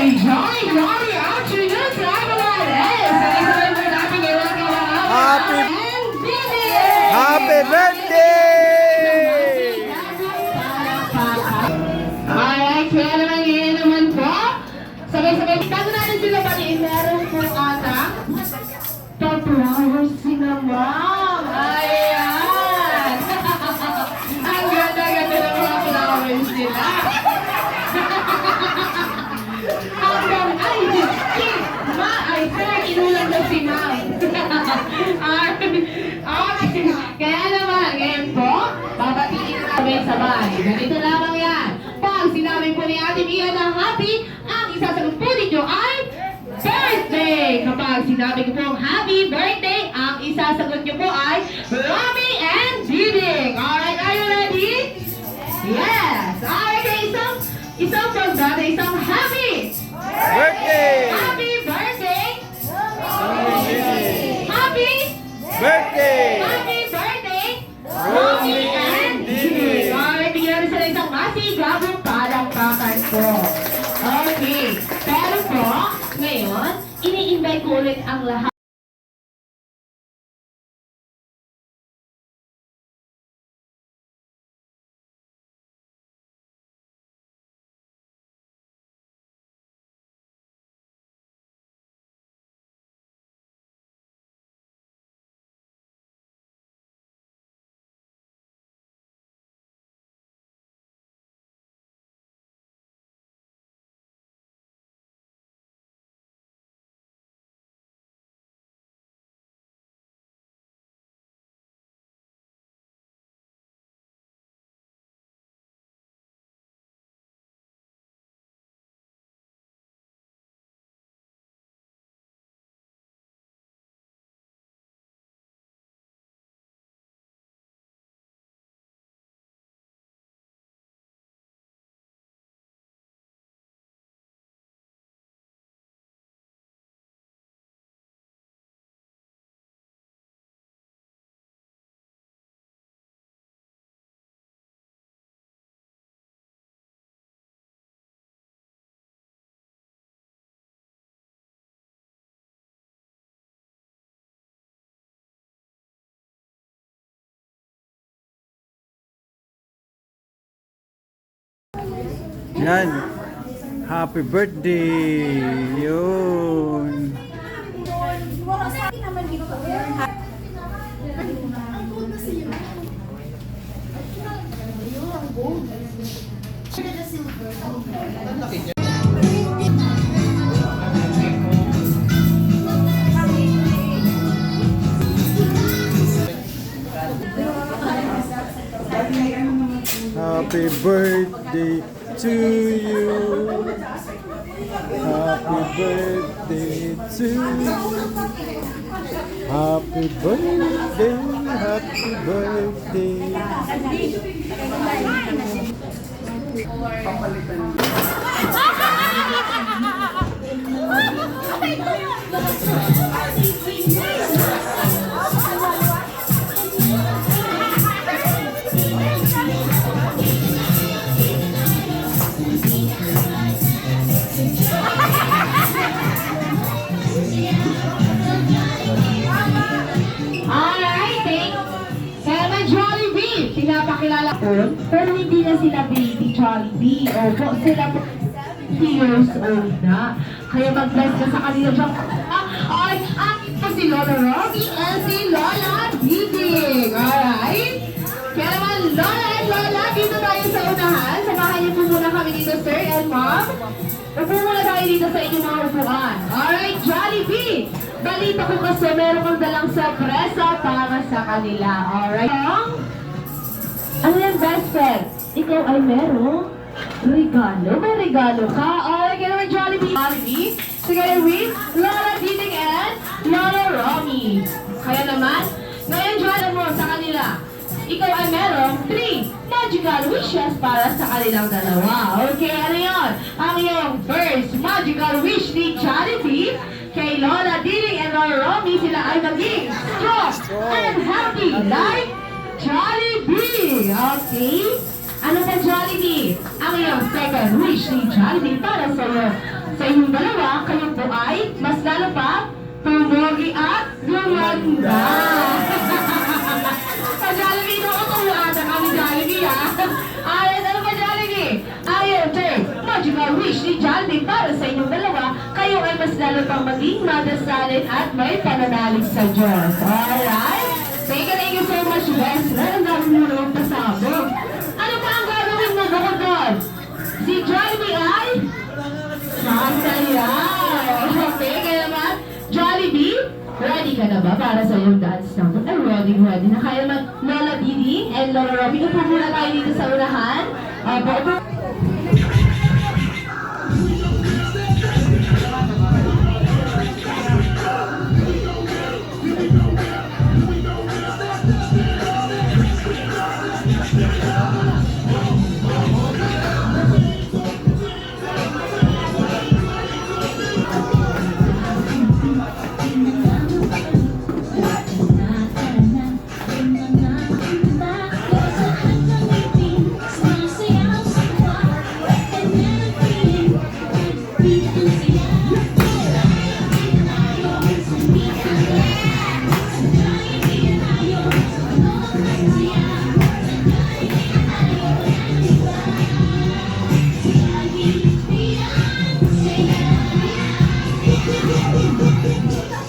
Johnny, Johnny, actually, let's have a lot. Happy birthday! Alright, kaya naman po. Sabay-sabay, bago natin sila batiin, meron po ata pa-flowers sila, ma'am. Ayan! Ang ganda-ganda ng mga flowers nila. Inulan na si ma'am. Okay. Kaya naman, ngayon po, babatiin na sabay-sabay. Ganito lamang yan. Pag sinabi po ni Ate Mia na happy, ang isasagot po ninyo ay birthday. Kapag sinabi ko po happy birthday, ang isasagot nyo po ay Romy and Diding. Alright, are you ready? Yes. Alright, isang pagdada, isang happy Birthday! happy birthday! Happy Birthday! Happy birthday! Romy and Diding! Alright, bigyan natin sila isang masigabong palakpakan po. Okay. Pero po, ngayon, ini-invite ko ulit ang lahat. Yan. Happy birthday! Yun. Happy birthday to you. Happy birthday to you. Happy birthday, happy birthday. Pinapakilala ko, pero hindi na sila baby Jollibee. Opo, sila po 3 years old na. Kaya mag-bless ka sa kanila dyan. Ay, akin po si Lola Romy and si Lola Diding. Alright? Kaya naman, Lola and Lola, dito tayo sa unahan. Samahan niyo po muna kami dito, sir and mom. Upo muna tayo dito sa inyong mga upuan. Alright, Jollibee! Balita ko kasi meron kang dalang sorpresa para sa kanila. Alright? Ano yan, best friend? Ikaw ay merong regalo. May regalo ka. Alright, kaya naman Jollibee. Jollibee, together with Lola Diding and Lola Romy. Kaya naman, ngayon Jollibee mo sa kanila. Ikaw ay merong 3 magical wishes para sa kanilang dalawa. Okay, ano yun? Ang iyong first magical wish ni Jollibee kay Lola Diding and Lola Romy, sila ay maging strong and happy like Jollibee. Okay? Ano ba, Jollibee? Ang iyong second wish ni Jollibee para sa iyo. Sa inyong dalawa, kayo po ay mas lalo pa pumugi at lumanda. Sa Jollibee, nakutuwa na kami Jollibee, ha? Ayun, ano ba, Jollibee? Ayun, third magical wish ni Jollibee para sa inyong dalawa, kayo ay mas lalo pang maging madasalin at may pananalig sa Diyos. Alright? Thank you so much, best friend. Ang dami mo naman pasabog. Ano pa ang gagawin mo bukod doon? Si Jollibee ay masayaw. Okay, kaya naman, Jollibee, ready ka na ba para sa iyong dance number? Ay, ready na. Kaya naman, Lola Didi and Lola Robby, upo muna tayo dito sa unahan. Opo.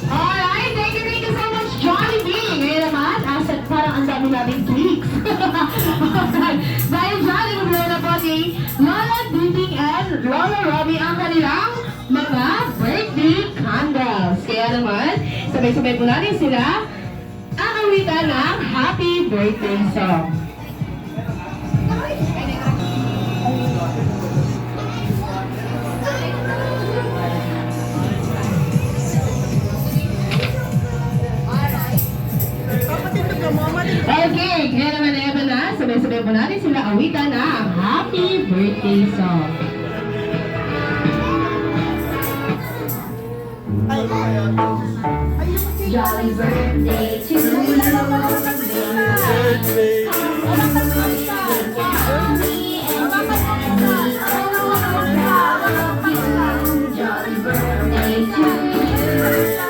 Alright, thank you so much, Jollibee. Ngayon naman, parang ang dami nating tweaks. Okay. Dahil dyan, inubulo na po ni Lola Didi and Lola Robby ang kanilang mga birthday candles. Kaya naman, sabay-sabay po natin sila aawitan ng happy birthday song. Okay, kaya naman na, sabay-sabay po natin sila awitan na happy birthday song. Jolly birthday to you. Jolly birthday to you.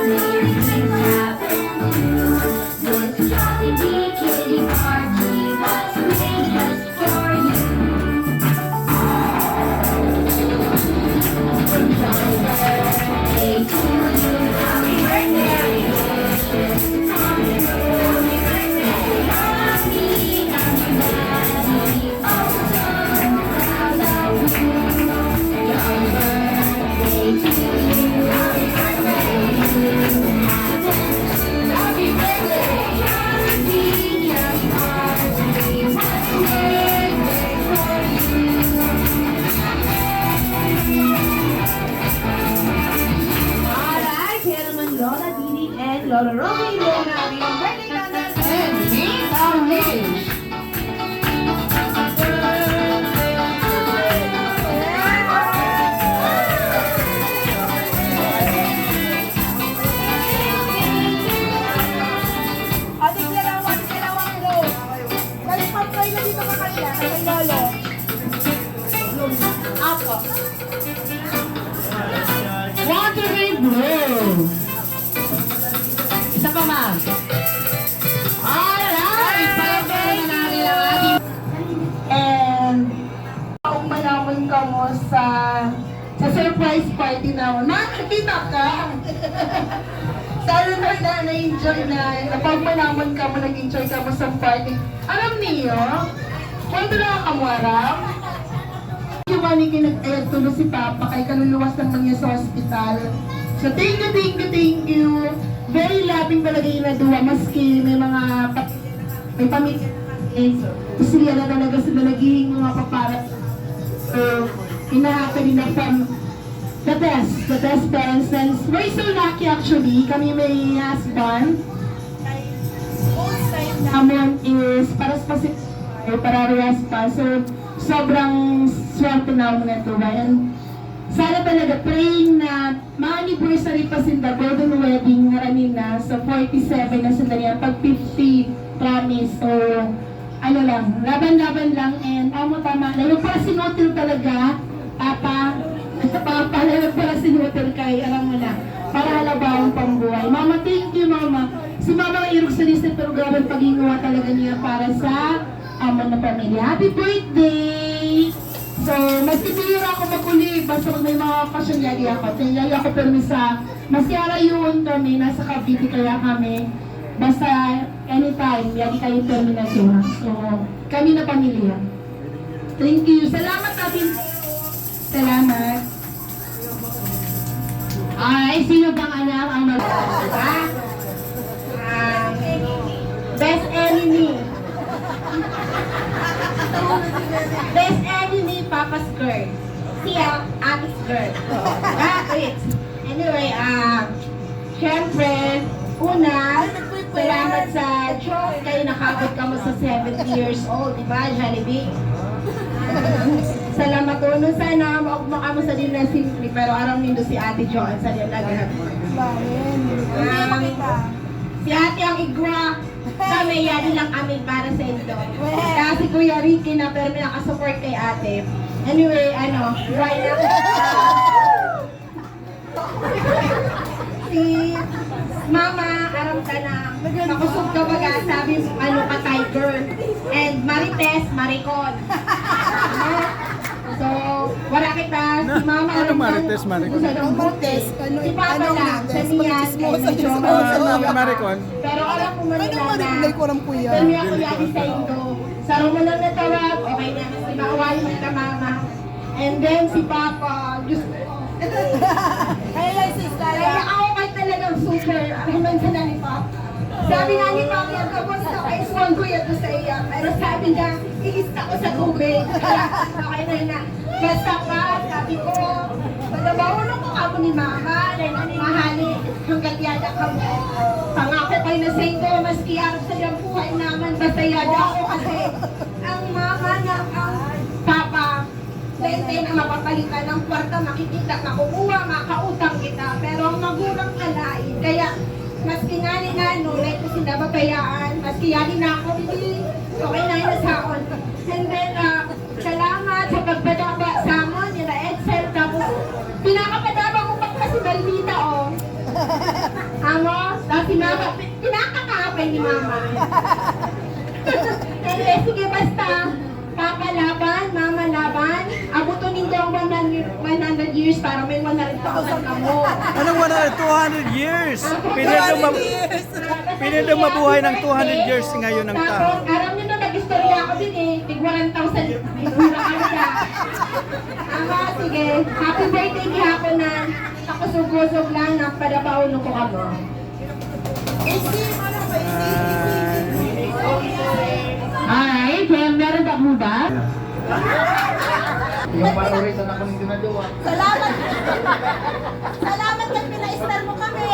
Merry things happen to you. This Jollibee kitty party was made just for you. Jolly birthday to you. Happy birthday. Happy birthday. Happy everybody. Oh, so proud of you. Jolly birthday to you. Happy birthday. Happy birthday. Alright, kaya naman Lola Didi and Lola Robby, yung namin birthday candles and make a wish. One, two, three, blow! Isa pa, ma'am. Alright! Palagay na natin ang ating... And kung malaman ka mo sa surprise party na nakakita ka. Sana na-enjoy na. Kapag malaman ka mo, nag-enjoy ka mo sa party. Alam niyo, kwento na ka mo, Aram? Yung mani kinag-ayad tulo si Papa kay kaluluwas naman niya sa hospital. So thank you. Very loving talaga yung naduwa. Maski may mga may pamilya. Gusto niya na talaga sila naging mga paparat. So, inahaka din na from the best parents. And we're so lucky actually. Kami may husband. Naman is parehas pa. So, sobrang swerte na ako na ito. And sana talaga praying na ma-anniversary pa sila golden wedding ngaranin na. So, 47 na sila niya. Pag 50, promise. So, ano lang, laban-laban lang. And Amo tama na. Yung pala sinutil talaga, Papa. Papa, yung pala sinutil kay, alam mo na, para halabawang pambuhay. Mama, thank you, Mama. Si Mama ay irog sa lista, pero grabe ang paghingawa talaga niya para sa amo na pamilya. Happy birthday! So, mas bihira ako maguli, basta kung may mga okasyon, yagi ako. Yagi ako permisa. Masyara yun kami, nasa Cavite kaya kami. Basta anytime, yagi kayo terminasyon. So, kami na pamilya. Thank you. Salamat natin. Salamat. Ay, sino bang anak ang mag... Best enemy. Best enemy, Papa's girl. Siya, Atis girl. Wait. Anyway, syempre, una, salamat sa Diyos. Kayo nakabot ka mo sa 70 years old, diba, Jollibee? Salamat ko. Nung sana, maugma mo sa din na simple, pero aram nindo si Ate Joan sa din agad. Si Ate ang igwa, kami yan lang kami para sa ito. Kasi Kuya Ricky na pero may nakasupport kay Ate. Anyway, right now, si Mama, aram ka na, makusog ka baga, sabi ka tiger, and Marites, Maricon. So, wala kita, si Mama, Ano Marites, Maricon? Si Papa lang, sa niyan, medyo Maricon. pero alam ko man Ano na, marikulay ko lang kuya? pero may ako lagi sa Indo. Saro mo lang natawag, okay na. Si Makawali mo ka, Mama. And then si Papa, Diyos ko. Kaya lang sis, Kaya ako kay talagang super, naman sa ni Papa. Sabi nga ni Papa, yung kabos na kay Swan ko yan sa iya. Pero sabi niya, iista ko sa tubig. Kaya, okay na. Basta pa, sabi ko, pagkabawalong ko ako ni Mama, mahali, hanggat yada ka mo. Pangako kayo na sa inyo, maski araw sa iyang buhay naman, basta yada ako kasi ang Mama na ang Papa, lente na mapapalitan ng kwarta, makikita, makukuha, makautang kita. Pero ang magulang kalain, kaya maski nga ni Nano, like ko sinababayaan, maski yani na ako, hindi, okay na yun sa akin. And then, salamat sa pagpadaba sa amon, nila Excel, tapos pinakapadaba ko pa kasi Balbita, oh. Amo, tapos si Mama, pinakakapay ni Mama. Anyway, sige, basta, Papa laban, Mama laban, abuto ninyo ang 100 years para may 100,000 ka mo. Anong 200 years? Pwede daw mabuhay ng 200 years ngayon ng tao. Tapos, aram nyo na, nag-istorya ako din eh. Tig 1,000. Mura kami ka. Ama, sige. Happy birthday gihapon na. Ako sugusog lang na padabauno ko kamo. Alright, kaya meron ba mo ba? Yung paborito na kami ginagawa. Salamat! Salamat at pina-star mo kami!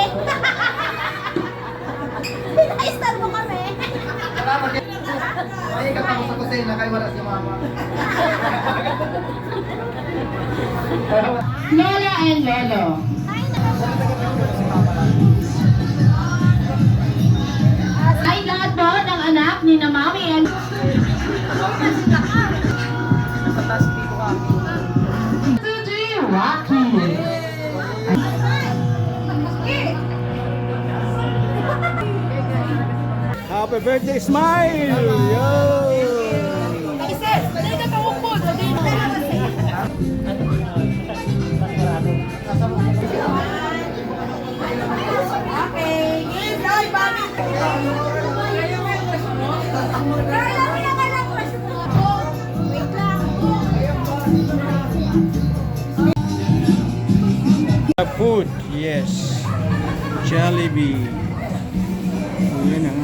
Pina-star mo kami! Salamat yan. Ay, katapos sa kusina, kay wala si Mama. Lola and Lolo. Ay, lahat po ng anak ni na Mami and Rocky. Happy birthday, smile! Yo! Isis, madali ka pangukod! Okay, game! Ay, Bobby! Carla, pinakalang question mo! Wait lang! Food, yes. Jollibee. Yan ang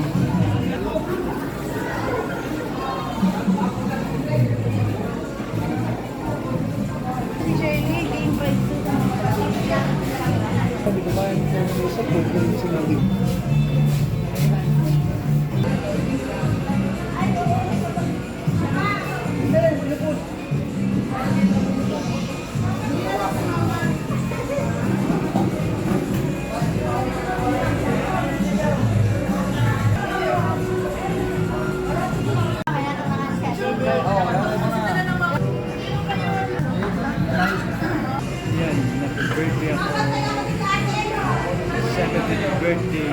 birthday.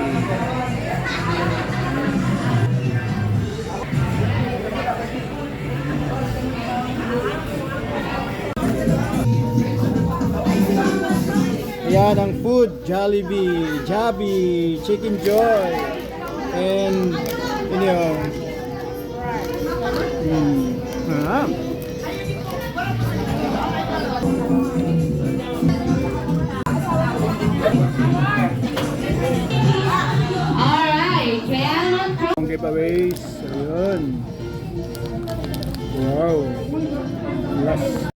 Yan ang food, Jollibee, Jollibee, Chicken Joy, and ano yun? Ah. Alright, kaya naman po. Ang giveaways, ayun. Wow. Yes.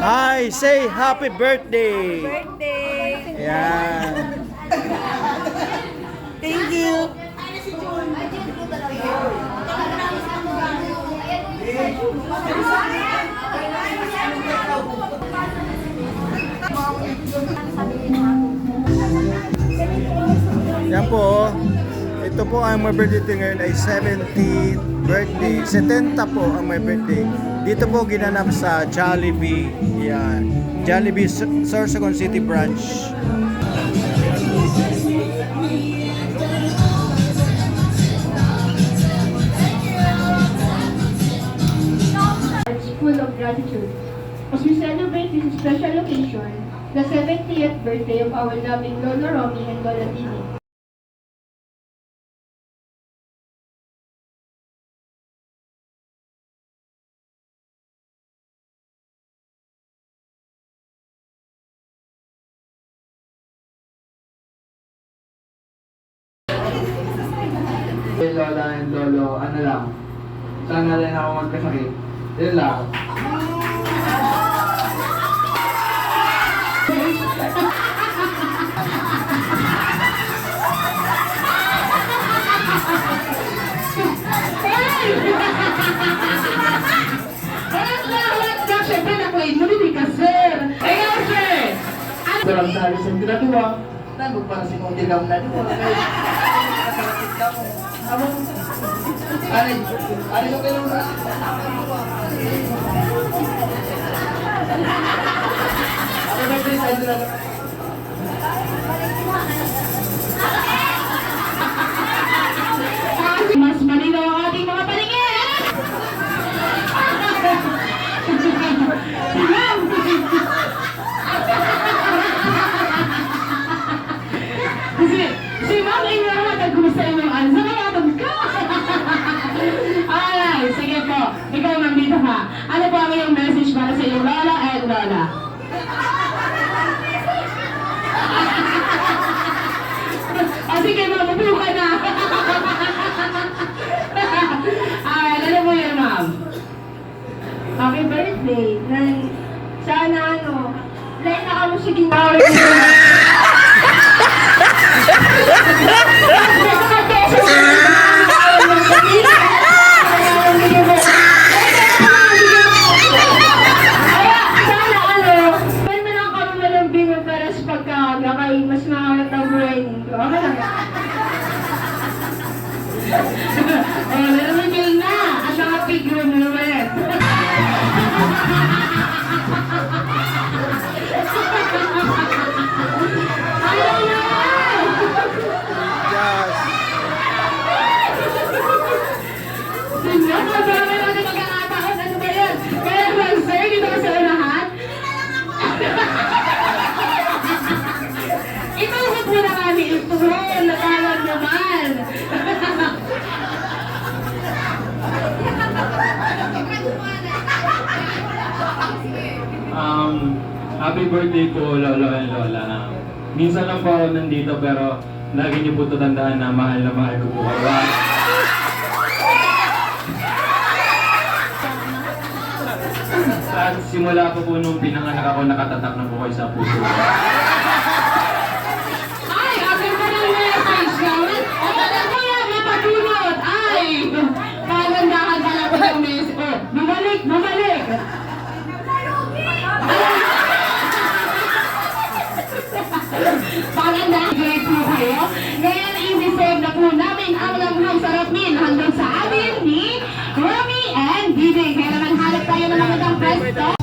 Hi, say happy birthday. Birthday! Yan. Thank you! Yan po. Ito po ang my birthday ngayon ay 70th birthday. 70 po ang my birthday. Dito po ginanap sa Jollibee. Yan. Jollibee Sorsogon City branch. Hearts full of gratitude. As we celebrate this special occasion, the 70th birthday of our loving Lolo Romy and Lola Dini. Hey Lola and Lolo, ano lang. Sana rin ako magkasakit. Yun lang. Siyempre na-claim mo din ka, sir. Ayun, sir. Sarang sa alis ang ginagawa. Nagod para si Kundi lang na dito. Nakakasakit ka mo. Ano? Ano yung kayo na? Ano ba yung sa'yo na? Mas malinaw ang ating mga paningin. Si Ma'am Ingahat, kumusta yung ano? Nakayatag ka! Alright, sige po. Ikaw nandito ka. Ano po ang iyong message para sa iyong lola and lola? O sige, mabubuo ka na. Alright, ano mo yun, ma'am? Happy birthday! Sana lain na kamo sa ginawa. Pwede lang kami malambing mo para sa pagkakaga kay mas makakot ang buhay nito. Okay lang. Nalamigil na! At nakapigro mo naman. Ayaw na! Yes. Tingnan mo, dami natin magkakataon. Ano ba yan? Kaya ba, sir, dito ka sa unahan? Ituhot mo na kami ito. Nakawan naman. Happy birthday po, Lolo and Lola. Minsan lang po ako nandito pero lagi niyo po ito tandaan na mahal ko po kayo. At simula po nung pinanganak ako, nakatatak na po kayo sa puso. Ay, akin pa ng message naman. O, tagal mo yan, may patulot. Ay, pagandahan pala ko ng message. Oh, bumalik, bumalik. Pagandahan, great po kayo. Ngayon, i-reserve na po namin ang lamhang sarap min hanggang sa amin ni Fiesta.